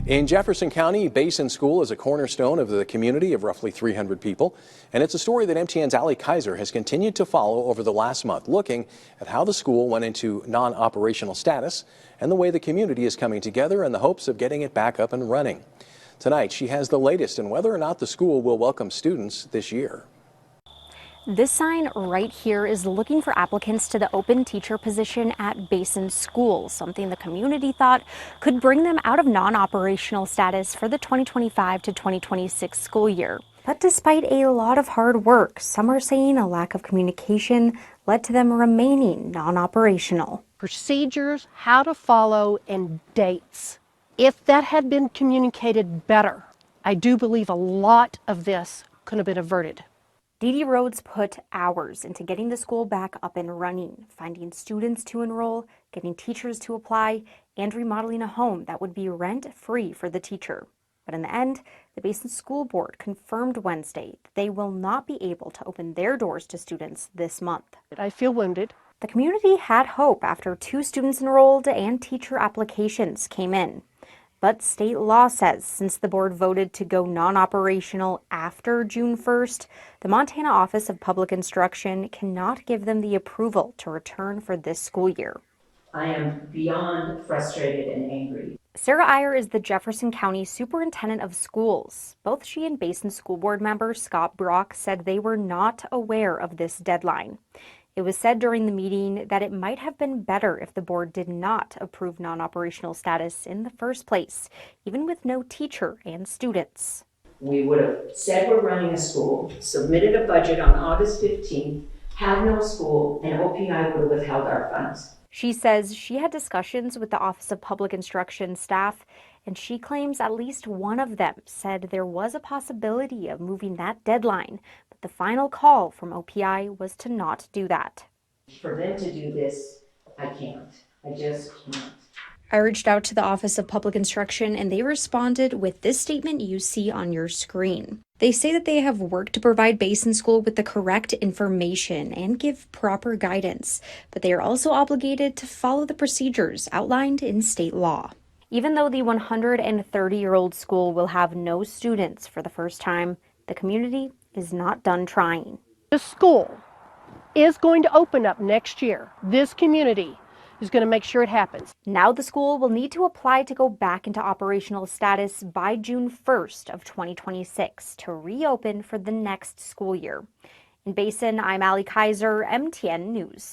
In Jefferson County, Basin School is a cornerstone of the community of roughly 300 people. And it's a story that MTN's Ali Kaiser has continued to follow over the last month, looking at how the school went into non-operational status and the way the community is coming together in the hopes of getting it back up and running. Tonight, she has the latest on whether or not the school will welcome students this year. This sign right here is looking for applicants to the open teacher position at Basin School, something the community thought could bring them out of non-operational status for the 2025 to 2026 school year. But despite a lot of hard work, some are saying a lack of communication led to them remaining non-operational. Procedures, how to follow, and dates. If that had been communicated better, I do believe a lot of this could have been averted. Dee Dee Rhodes put hours into getting the school back up and running, finding students to enroll, getting teachers to apply, and remodeling a home that would be rent-free for the teacher. But in the end, the Basin School Board confirmed Wednesday that they will not be able to open their doors to students this month. I feel wounded. The community had hope after 2 students enrolled and teacher applications came in. But state law says since the board voted to go non-operational after June 1st, the Montana Office of Public Instruction cannot give them the approval to return for this school year. I am beyond frustrated and angry. Sarah Iyer is the Jefferson County Superintendent of Schools. Both she and Basin School Board member Scott Brock said they were not aware of this deadline. It was said during the meeting that it might have been better if the board did not approve non-operational status in the first place, even with no teacher and students. We would have said we're running a school, submitted a budget on August 15th, had no school, and OPI would have withheld our funds. She says she had discussions with the Office of Public Instruction staff, and she claims at least one of them said there was a possibility of moving that deadline. The final call from OPI was to not do that. For them to do this, I can't. I just can't. I reached out to the Office of Public Instruction and they responded with this statement you see on your screen. They say that they have worked to provide Basin School with the correct information and give proper guidance, but they are also obligated to follow the procedures outlined in state law. Even though the 130-year-old school will have no students for the first time, the community is not done trying. The school is going to open up next year. This community is going to make sure it happens. Now the school will need to apply to go back into operational status by June 1st of 2026 to reopen for the next school year. In Basin, I'm Ali Kaiser, MTN News.